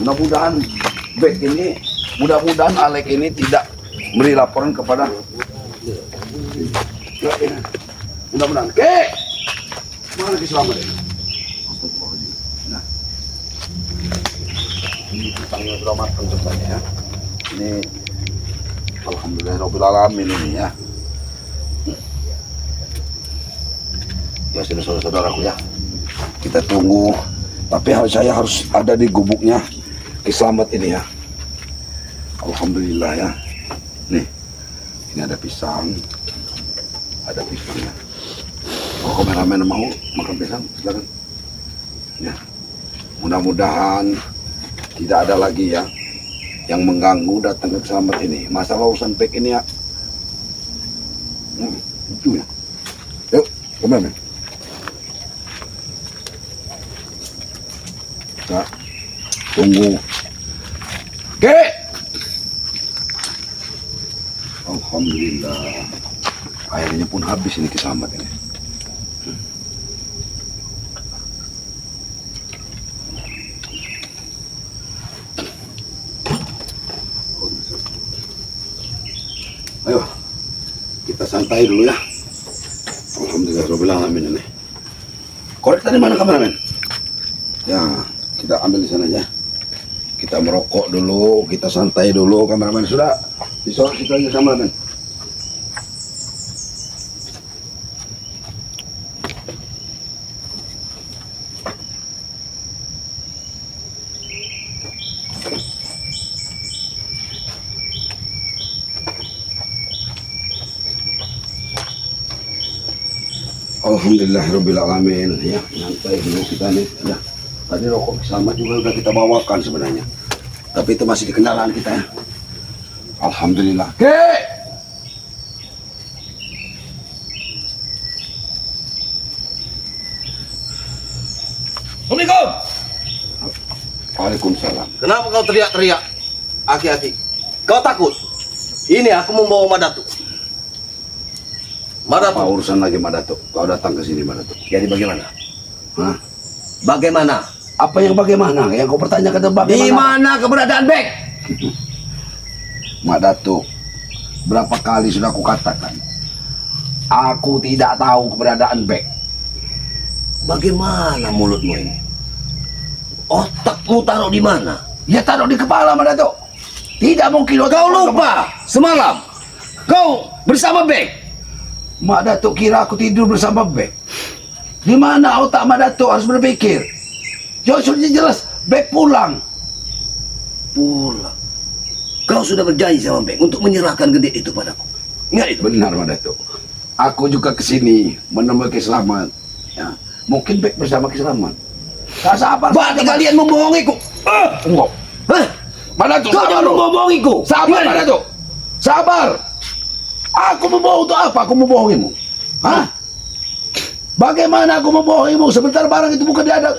Mudah-mudahan Bek ini, mudah-mudahan Alek ini tidak beri laporan kepada. Mudah-mudahan. Oke. Mana lagi selamat ini? Nah, ini pisangnya sudah matang sebenarnya ya. Ini alhamdulillah alamin ini ya. Ya sudah saudara-saudaraku ya. Kita tunggu. Tapi saya harus ada di gubuknya Kiselamat ini ya. Alhamdulillah ya. Nih, ini ada pisang. Ada pisangnya. Oh, kameramen mau makan pisang, silakan. Ya. Mudah-mudahan tidak ada lagi ya yang mengganggu datang ke Kiselamat ini. Masalah urusan Bek ini ya. Itu ya. Yuk, kameramen. Kita tunggu. Oke. Alhamdulillah. Airnya pun habis ini Kiselamat ini. Ayo, kita santai dulu ya. Alhamdulillah rabbil alamin ini. Korek tadi mana kameramen? Ya, kita ambil di sana aja. Kita merokok dulu, kita santai dulu. Kameramen sudah disorot situ aja kameramen. Alhamdulillah rabbil alamin ya, santai dulu kita nih ya. Tadi rokok Kiselamat juga udah kita bawakan sebenarnya, tapi itu masih di kendaraan kita ya. Alhamdulillah. Oke. Assalamualaikum. Waalaikumsalam. Kenapa kau teriak-teriak? Aki-aki, kau takut? Ini aku membawa Madatu. Apa Madatu. urusan lagi Madatuk? Kau datang ke sini Madatuk. Jadi bagaimana? Hah? Bagaimana? Apa yang bagaimana? Yang kau pertanyakan itu bagaimana? Di mana keberadaan Bek? Madatuk, berapa kali sudah aku katakan, aku tidak tahu keberadaan Bek. Bagaimana mulutmu ini? Otakmu taruh di mana? Ya taruh di kepala Madatuk. Tidak mungkin Kau lupa semalam kau bersama Bek. Madatuk kira aku tidur bersama Bek. Di mana otak Madatuk harus berpikir? Sudah jelas Bek pulang. Pulang. Kau sudah berjanji sama Bek untuk menyerahkan gendit itu padaku. Ingat itu. Benar Madatuk. Aku juga kesini menemui Kiselamat. Ya, mungkin Bek bersama Kiselamat. Tak sabar. Berarti kalian membohongiku. Enggak. Hah? Madatuk, Kau jangan membohongiku. Sabar Madatuk. Sabar. Aku membohong untuk apa? Aku membohongimu. Hah? Bagaimana aku membohongimu? Sebentar barang itu bukan ada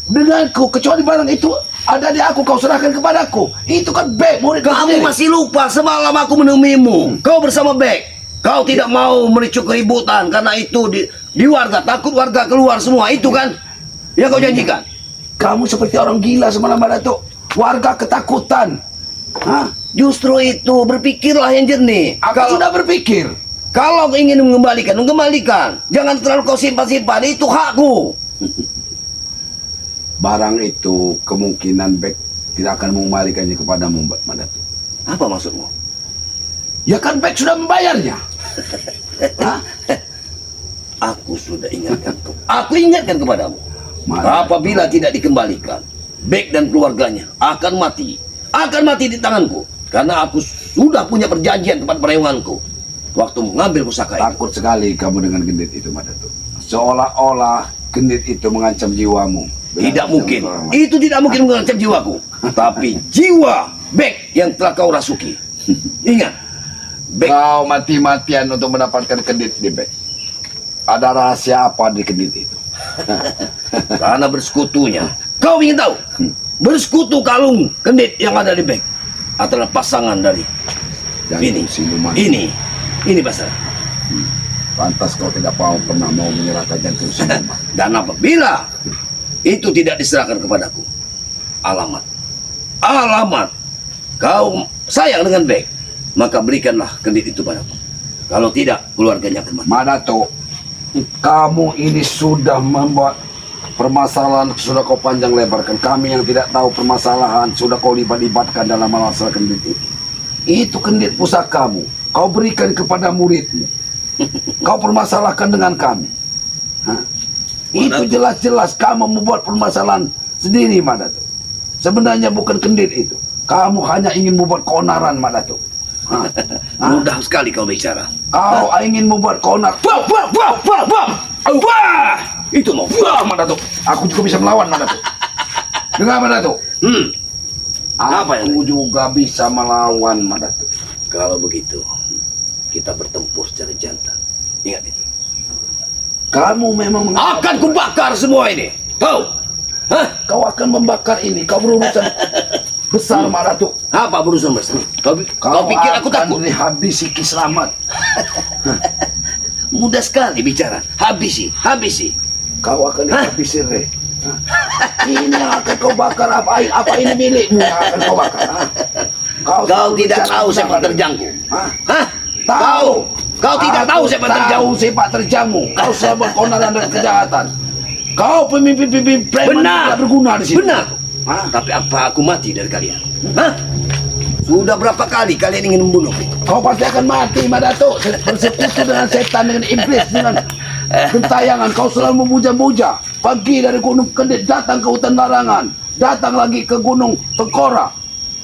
denganku, kecuali barang itu ada di aku, kau serahkan kepadaku. Itu kan Bek, murid Kamu sendiri. masih lupa semalam aku menemuimu. Kau bersama Bek. Kau tidak mau mericu keributan karena itu di warga, takut warga keluar semua itu kan? Ya kau janjikan. Kamu seperti orang gila semalam Madatuk. Warga ketakutan. Hah? Justru itu berpikirlah yang jernih. Aku sudah berpikir. Kalau ingin mengembalikan. Jangan terlalu kau simpan-simpan. Itu hakku. Barang itu kemungkinan Bek tidak akan mengembalikannya kepadamu Madatuk. Apa maksudmu? Ya kan Bek sudah membayarnya. Hah? Aku sudah ingatkan. Aku ingatkan kepadamu. Mana? Apabila tidak dikembalikan, Bek dan keluarganya akan mati. Akan mati di tanganku. Karena aku sudah punya perjanjian tempat perayunganku. Waktu mengambil pusaka itu. Takut sekali kamu dengan gendit itu Madatuk. Seolah-olah gendit itu mengancam jiwamu. Tidak mungkin. Itu tidak mungkin mengancam jiwaku. Tapi jiwa Bek yang telah kau rasuki. Ingat. Bek. Kau mati-matian untuk mendapatkan gendit di Bek. Ada rahasia apa di gendit itu? Karena bersekutunya. Kau ingin tahu? Bersekutu kalung gendit yang ada di Bek adalah pasangan dari ini. Siluman. Ini Basara. Pantas kau tidak pernah mau menyerahkan jantung siluman. Dan apabila itu tidak diserahkan kepadaku, alamat alamat kau sayang dengan Bek, maka berikanlah kendit itu padaku. Kalau tidak, keluarganya akan mati. Madato, kamu ini sudah membuat permasalahan, sudah kau panjang lebarkan. Kami yang tidak tahu permasalahan sudah kau libat-libatkan dalam masalah kendit itu. Itu kendit pusakamu, kau berikan kepada muridmu. Kau permasalahkan dengan kami. Hah? Itu jelas-jelas kamu membuat permasalahan sendiri, Madato. Sebenarnya bukan kendit itu. Kamu hanya ingin membuat keonaran, Madato. Hah? Mudah sekali kau bicara. Kau ingin membuat keonar. Wah, wah, wah, wah, wah. Wah! Itu mau. Wah, Madato. Aku juga bisa melawan, Madato. Dengar, Madato. Apa yang Aku juga bisa melawan, Madato. kalau begitu kita bertempur secara jantan. Ingat itu. Kamu memang Akan kubakar semua ini. Kau. Hah? Kau akan membakar ini. Kau berurusan besar, Madato. Apa berurusan besar? Kau pikir aku takut? akan dihabisi Ki Slamet. Mudah sekali bicara. Habisi. Kau akan dihabisi, Re. Hah? Ini yang akan kau bakar. Apa ini milikmu yang akan kau bakar? Hah? Kau selalu tidak bicara tahu sepak benar. terjangku. Hah? Hah? Tahu. Kau tidak tahu sepak Tahu terjangku. sepak terjangmu. Kau selalu keonaran dan kejahatan. Kau pemimpin-pemimpin preman Benar. tidak berguna di sini. Benar. Hah? Tapi apa aku mati dari kalian? Hah? Sudah berapa kali kalian ingin membunuhku? Kau pasti akan mati, Madato. Bersekutu dengan setan, dengan iblis, dengan gentayangan. Kau selalu memuja-muja. Pergi dari Gunung Kendit, datang ke hutan larangan. Datang lagi ke Gunung Tengkora.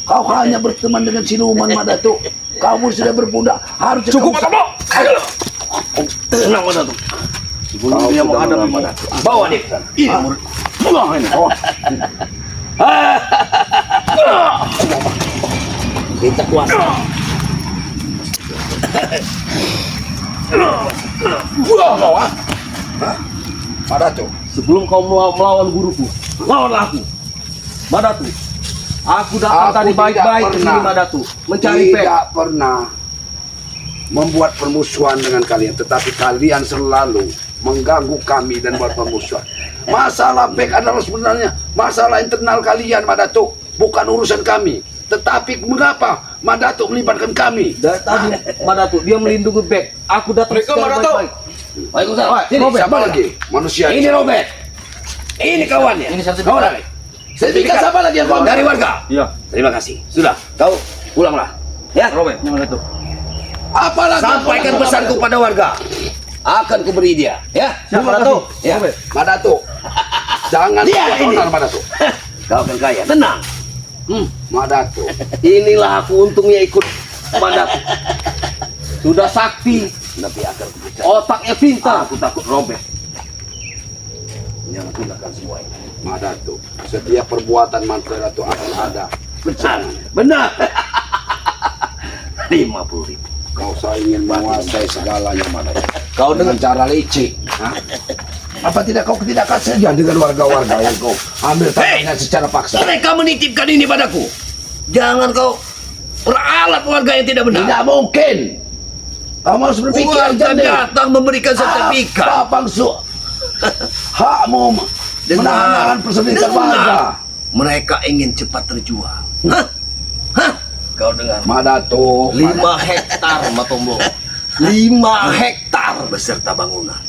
Kau hanya berteman dengan siluman, Madato. Kamu sudah berbudak. Harus Cukup, Madato. Tenang, Madato. Sebelum dia menghadapi Madato, bawa dia ke sana. Ini murid. Wah, ini. Oh. Kita kuasa. Wah, kau, ah. Hah? Madato. Sebelum kau melawan guruku, lawanlah aku. Madatu, aku datang Aku tadi tidak baik-baik ke sini, pernah. Madatu, mencari Bek. Tidak pernah membuat permusuhan dengan kalian, tetapi kalian selalu mengganggu kami dan buat permusuhan. Masalah Bek adalah sebenarnya masalah internal kalian, Madato, bukan urusan kami. Tetapi mengapa Madato melibatkan kami? Dari tadi Madatu, dia melindungi Bek. Aku datang secara baik-baik. Waalaikumsalam. Wah, Sini, siapa lagi? Manusia Ini Robert. Ini kawannya. Ini sertifikat. Kau dari. Sertifikat siapa lagi yang kau Dari warga. Iya, Terima kasih. Sudah, kau pulanglah. Ya. Robert, ini Madatu. Apalagi Sampaikan pesanku pada warga. Akan kuberi dia. Ya. Siapa Madatu? Ya. Robert. Madato. Jangan Dia buat ini. onar, Madato. Kau akan kaya. Tenang. Madato. Inilah aku untungnya ikut Madatu. Sudah sakti, Tapi akan kuberi. otaknya pintar. Aku takut Robert. Jangan gunakan semua ini. Madato. Setiap perbuatan Madato akan ada Benar. Benar. 50.000. Kau ingin menguasai segalanya, Madato. Kau Dengan cara licik. Hah? Apa tidak kau tidak saja dengan warga-warga yang kau ambil tangannya secara paksa? Mereka menitipkan ini padaku. Jangan kau peralat warga yang tidak benar. Tidak mungkin. Kamu harus berpikir Warga jernih. datang memberikan sertifikat. Apa bangsu? Hakmu menahan persediaan warga. Mereka ingin cepat terjual. Hah? Hah? Kau dengar? Madato. 5 hektar Matombo. 5 hektar beserta bangunan.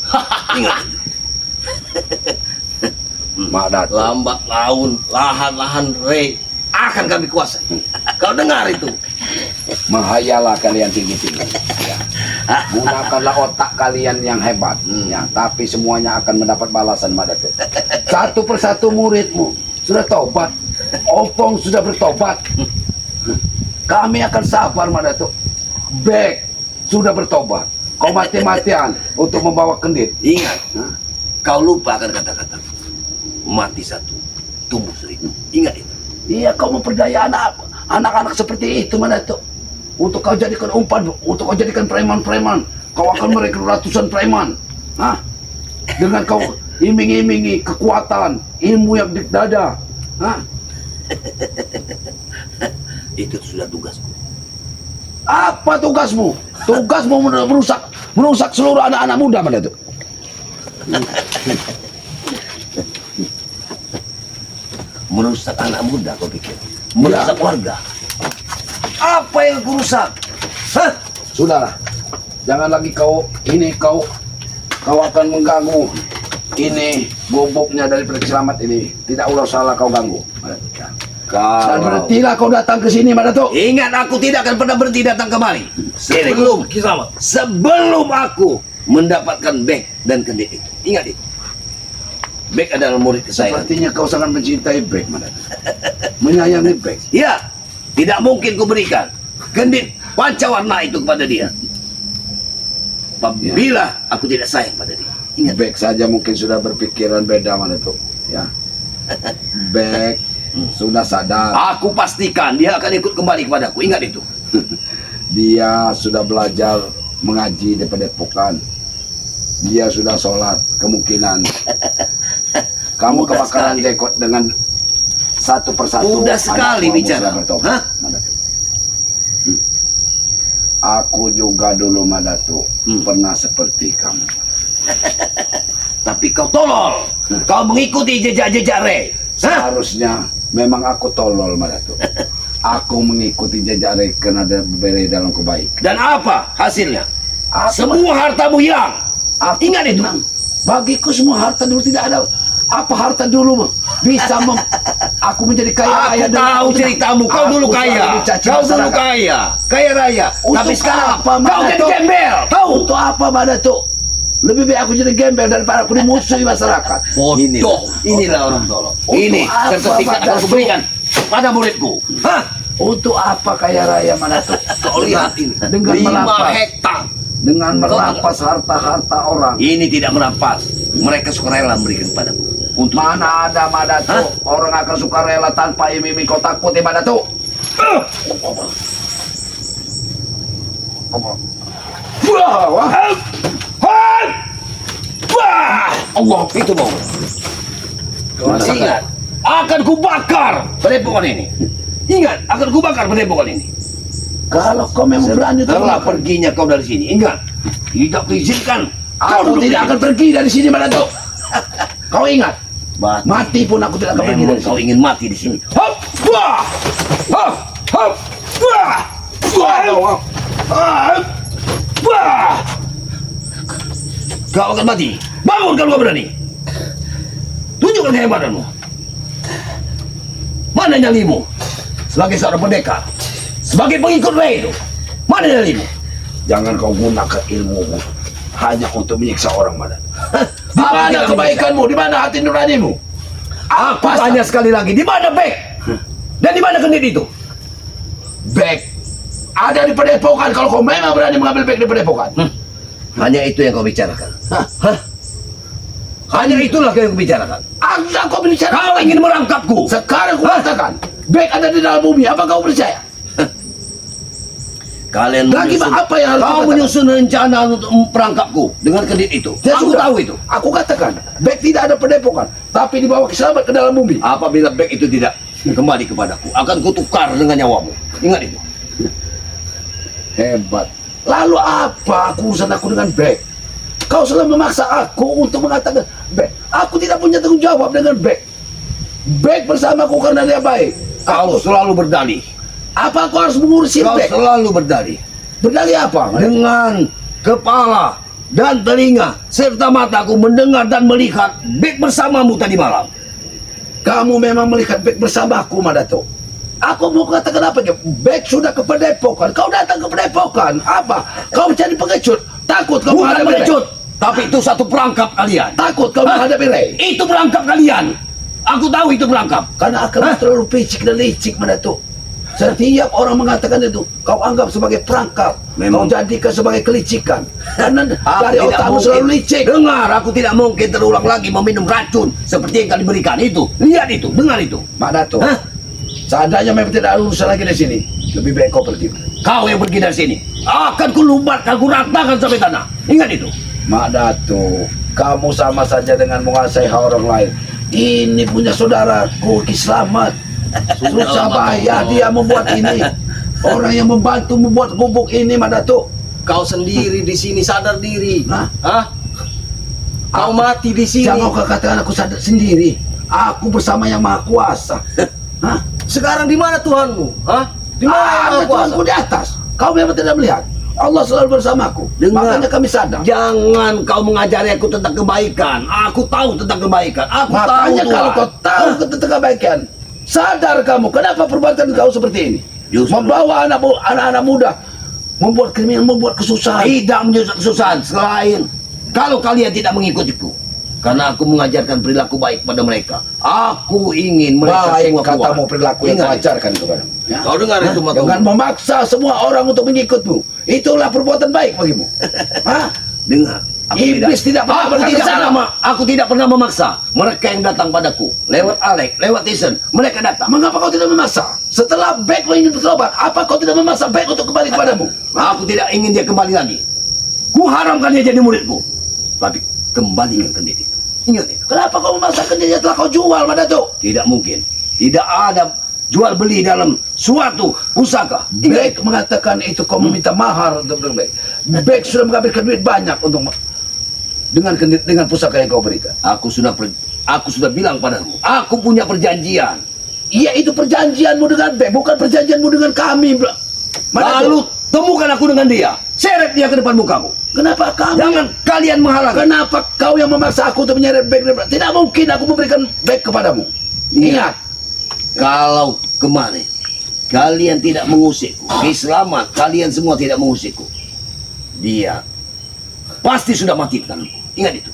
Ingat itu. Madato. Lambat laun, lahan-lahan Rey akan kami kuasai. Kau dengar itu? Menghayalah kalian tinggi-tinggi. Ya. Gunakanlah otak kalian yang hebat. Ya, tapi semuanya akan mendapat balasan, Madato. Satu persatu muridmu sudah tobat. Opong sudah bertobat. Kami akan sabar, Madato. Bek sudah bertobat. Kau mati-matian untuk membawa kendit. Ingat, Hah? kau lupa akan kata-kata. Mati satu, tumbuh 1000. Ingat itu. Iya, kau memperdaya anak-anak seperti itu, Madato. Untuk kau jadikan umpan, untuk kau jadikan preman-preman. Kau akan merekrut ratusan preman. Hah? Dengan kau iming-imingi kekuatan, ilmu yang di dada. Hah? Itu sudah tugasku. Apa tugasmu? Tugasmu merusak seluruh anak-anak muda, Madato. Merusak anak muda, kau pikir? merusak warga. Apa yang aku rusak? Hah? Sudahlah, jangan lagi kau akan mengganggu ini gubuknya daripada selamat ini. Tidak usahlah kau ganggu. Dan Kalau berhentilah kau datang ke sini, Madatuk. ingat, aku tidak akan pernah berhenti datang kemari Kisamat. sebelum aku mendapatkan Bek dan Kendit itu. Ingat itu. Bek adalah murid kesayangan. Sepertinya kau sangat mencintai Bek, Madatuk. Menyayangi Bek. Ya, tidak mungkin ku berikan Kendit pancawarna itu kepada dia. Apabila aku tidak sayang pada dia. Ingat. Bek saja mungkin sudah berpikiran beda, Madatuk. Ya. Bek sudah sadar. Aku pastikan dia akan ikut kembali kepadaku. Ingat itu. Dia sudah belajar mengaji di Padepokan. Dia sudah sholat. Kemungkinan kamu Mudah kebakaran sekali. jenggot dengan satu persatu. Mudah anak sekali buahmu bicara. sudah bertobat, Hah? Madatuk. Aku juga dulu, Madatuk, pernah seperti kamu. Tapi kau tolol. Kau mengikuti jejak-jejak Rey. Hah? Seharusnya memang aku tolol, Madatuk. Aku mengikuti jejak Rey karena ada beri dalam kebaikan. Dan apa hasilnya? Apa? Semua hartamu hilang. Ingat itu. Tenang. Bagiku semua harta dulu tidak ada. Apa harta dulu bisa aku menjadi kaya raya? Aku tahu ceritamu. Kau dulu Aku kaya. selalu dicaci Kau dulu masyarakat. kaya. Kaya raya. Untuk Tapi sekarang apa, kau jadi Madatuk? gembel. Tahu? Untuk apa, Madatuk? Lebih baik aku jadi gembel daripada aku dimusuhi masyarakat. Bodoh. Inilah orang tolol. Untuk Ini apa, sertifikat akan Madatuk? kuberikan pada muridku. Hah? Untuk apa kaya raya, Madatuk? Kau lihat ini. Dengan 5 merampas. hektar. Dengan merampas harta-harta orang. Ini tidak merampas. Mereka sukarela memberikan padamu. Untuk Mana ada, Madatuk? Orang akan suka rela tanpa iming-iming. Kau takut ya, Madatuk? Wah, wah. Wah! Allah, itu mau. Madatuk. Ingat, akan kubakar padepokan ini. Ingat, akan kubakar padepokan ini. Kalau kau memang berani Setelah terbakar, perginya kau dari sini, ingat, tidak diizinkan. aku tidak akan pergi dari sini, Madatuk. Kau ingat, mati pun aku tidak akan pergi Memang dari kau sini. ingin mati di sini. Hop! Wah! Hop! Hop! Wah! Wah! Wah! Wah! Kau akan mati. Bangun kalau kau berani. Tunjukkan kehebatanmu. Mana nyalimu? Sebagai seorang pendekar, sebagai pengikut Rey itu, mana nyalimu? Jangan kau gunakan ilmumu hanya untuk menyiksa orang, Madatuk. Di Aku mana tidak kebaikanmu? Di mana hati nuranimu? Aku tanya sekali lagi, di mana Bek? Dan di mana Kendit itu? Bek ada di Padepokan. Kalau kau memang berani mengambil Bek di Padepokan. Hanya itu yang kau bicarakan. Hah? Hah? Hanya itulah yang kau bicarakan. Anda kau bicara. Kau ingin merangkapku. Sekarang kau katakan Bek ada di dalam bumi. Apa kau percaya? Kalian Lagi apa yang harus kau kau katakan? menyusun rencana untuk perangkapku dengan Kendit itu. Ya Aku sudah. tahu itu. Aku katakan Bek tidak ada Padepokan, tapi dibawa selamat ke dalam bumi. Apabila Bek itu tidak kembali kepadaku, akan kutukar dengan nyawamu. Ingat itu. Hebat. Lalu apa urusan aku dengan Bek? Kau selalu memaksa aku untuk mengatakan Bek. Aku tidak punya tanggung jawab dengan Bek. Bek bersamaku karena dia baik. Kau selalu berdalih. Apa kau harus mengurusi Kau Bek? selalu berdalih. Berdalih apa? Dengan kepala dan telinga serta mataku mendengar dan melihat Bek bersamamu tadi malam. Kamu memang melihat Bek bersamaku, Madatuk. Aku mau katakan apa aja? Bek sudah ke Padepokan. Kau datang ke Padepokan. Apa? Kau jadi pengecut. Takut kau Bukan menghadapi pengecut, Rey. tapi itu satu perangkap kalian. Takut kau Hah? menghadapi Rey. Itu perangkap kalian. Aku tahu itu perangkap. Karena akan Hah? terlalu picik dan licik, Madatuk. Setiap orang mengatakan itu, kau anggap sebagai perangkap. Memang. Kau jadikan sebagai kelicikan. Karena Aku dari tidak otakmu mungkin- selalu licik. Dengar, aku tidak mungkin terulang lagi meminum racun seperti yang kalian berikan itu. Lihat itu, dengar itu. Mak Datuk, Hah? seandainya memang tidak ada urusan lagi di sini, lebih baik kau pergi. Kau yang pergi dari sini. Akan kulumbatkan, kuratakan sampai tanah. Ingat itu. Mak Datuk, kamu sama saja dengan menguasai hak orang lain. Ini punya saudaraku Ki Slamet. Susah payah dia membuat ini. Orang yang membantu membuat gubuk ini, Mak Datuk. Kau sendiri di sini sadar diri. Hah? Hah? Kau mati di sini. Jangan kau katakan aku sadar sendiri. Aku bersama yang Maha Kuasa. Hah? Sekarang di mana Tuhanmu? Hah? Di mana yang Maha Kuasa? Tuhanku di atas. Kau memang tidak melihat. Allah selalu bersamaku. Dengar. Makanya kami sadar. Jangan kau mengajari aku tentang kebaikan. Aku tahu tentang kebaikan. Aku tahu Makanya Tuhan. kalau kau tahu tentang kebaikan, sadar kamu kenapa perbuatan kau seperti ini. Justru. Membawa anak-anak muda, membuat kriminal, membuat kesusahan. Tidak menyusah kesusahan selain kalau kalian tidak mengikutiku. Karena aku mengajarkan perilaku baik pada mereka. Aku ingin mereka Baik semua keluar. katamu perilaku yang Ingat kau itu. ajarkan kepadamu. Ya? Kau dengar itu matamu. Dengan memaksa semua orang untuk mengikutmu, itulah perbuatan baik bagimu. Hah? Dengar. Iblis tidak pernah berkata salah. Aku tidak pernah memaksa. Mereka yang datang padaku lewat Alek, lewat Tyson, mereka datang. Mengapa kau tidak memaksa? Setelah Beck ingin bertobat, apa kau tidak memaksa Beck untuk kembali kepadamu? Aku tidak ingin dia kembali lagi. Ku haramkan dia jadi muridku. Tapi kembalikan ke dia itu. Ingat itu. Kenapa kau memaksakan dia telah kau jual, Madatuk? Tidak mungkin. Tidak ada jual beli dalam suatu pusaka. Beck mengatakan itu kau meminta mahar untuk Beck. Beck sudah mengambilkan duit banyak untuk dengan pusaka yang kau berikan. Aku sudah bilang padamu. Aku punya perjanjian. Iya, itu perjanjianmu dengan Beck, bukan perjanjianmu dengan kami, bro. Lalu temukan aku dengan dia. Seret dia ke depan mukamu. Kenapa kami? Jangan kalian menghalangi. Kenapa kau yang memaksa aku untuk menyeret Beck? Tidak mungkin aku memberikan Beck kepadamu. Ingat, Kalau kemarin kalian tidak mengusikku, selamat kalian semua tidak mengusikku, dia pasti sudah mati di tanganku. Ingat itu.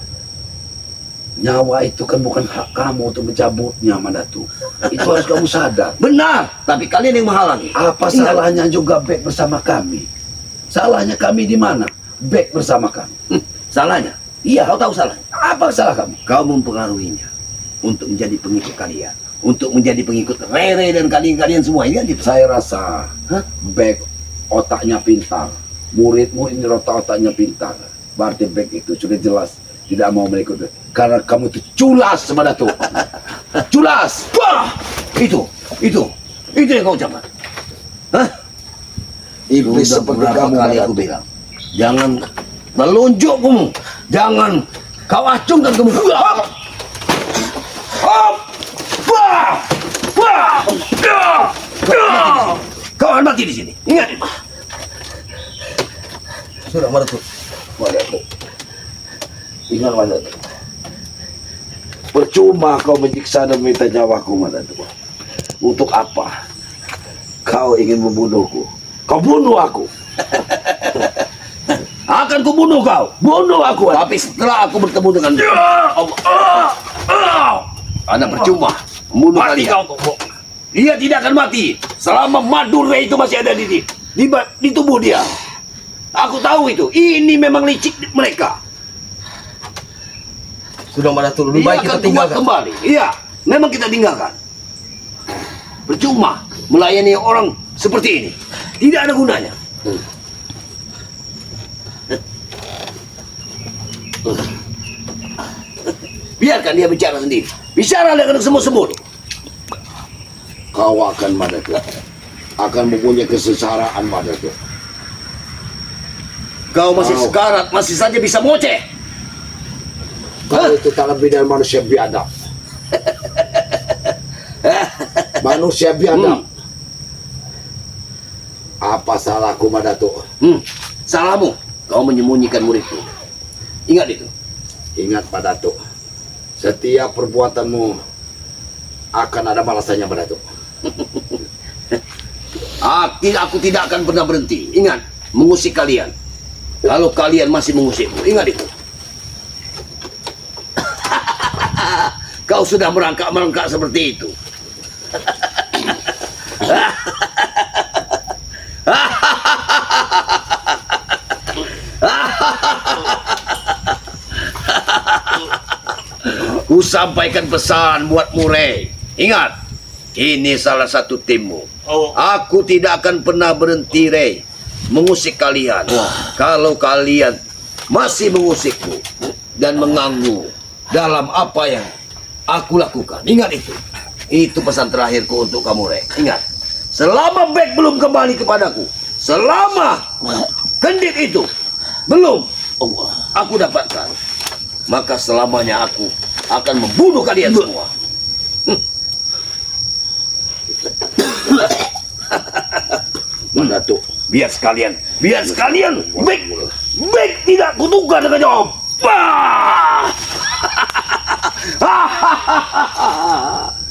nyawa itu kan bukan hak kamu untuk mencabutnya, Mandatu. Itu harus kamu sadar. Benar, tapi kalian yang menghalangi. Apa Ingat. salahnya juga Beck bersama kami? Salahnya kami di mana? Beck bersama kami. Salahnya? Iya. Kau tahu salahnya? Apa salah kamu? Kau mempengaruhinya untuk menjadi pengikut kalian, untuk menjadi pengikut Rere dan kalian semua. Ingat itu. Saya rasa Beck otaknya pintar. Muridmu ini otaknya pintar. Berarti Beck itu sudah jelas tidak mau mengikut. Karena kamu itu culas, Mandatu. Culas. Wah! Itu yang kau ucapkan. Hah? Iblis Sudah seperti beberapa kamu, kali aku Mandatu. bilang, jangan telunjuk kamu, jangan kau acungkan kamu. Hop! Hop! Wah! Wah! Kau akan mati di sini. Ingat itu. Sudah Mandatu. Mandatu. Ingat, Mandatu. Percuma kau menyiksa dan meminta nyawaku, Mandatu. Untuk apa? Kau ingin membunuhku. Kau bunuh aku. Akan kubunuh kau. Bunuh aku. Tapi setelah aku bertemu dengan anak percuma membunuh Mati kalian. kau. Dia tidak akan mati selama Madure itu masih ada di tubuh dia. Aku tahu itu. Ini memang licik mereka. Sudah Mandatu, lebih Dia baik kita akan kuat tinggalkan. kembali. Iya, memang kita tinggalkan. Percuma melayani orang seperti ini. Tidak ada gunanya. Biarkan dia bicara sendiri. Bicara dengan semua-semua. Kau akan, Mandatu. Akan mempunyai kesengsaraan, Mandatu. Kau masih Kau. sekarat, masih saja bisa ngoceh. Kau itu tak lebih dari manusia biadab. Manusia biadab. Apa salahku, Mandatu? Salahmu. Kau menyembunyikan muridku. Ingat itu. Ingat, Mandatu. Setiap perbuatanmu akan ada balasannya, Mandatu. Aku tidak akan pernah berhenti. Ingat, mengusik kalian. Kalau kalian masih mengusikku, ingat itu. Kau sudah merangkak-merangkak seperti itu. Ku sampaikan pesan buat Murray. Ingat, ini salah satu timmu. Oh. Aku tidak akan pernah berhenti, Ray, mengusik kalian. Kalau kalian masih mengusikku dan mengganggu dalam apa yang aku lakukan. Ingat itu. Itu pesan terakhirku untuk kamu, Ray. Ingat. Selama Beck belum kembali kepadaku, selama kendit itu belum aku dapatkan, maka selamanya aku akan membunuh kalian semua. Mandatu, biar sekalian, baik tidak kutukar dengan jawab.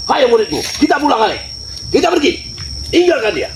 Hayo muridku, kita pulang kali. Kita pergi. Tinggalkan dia.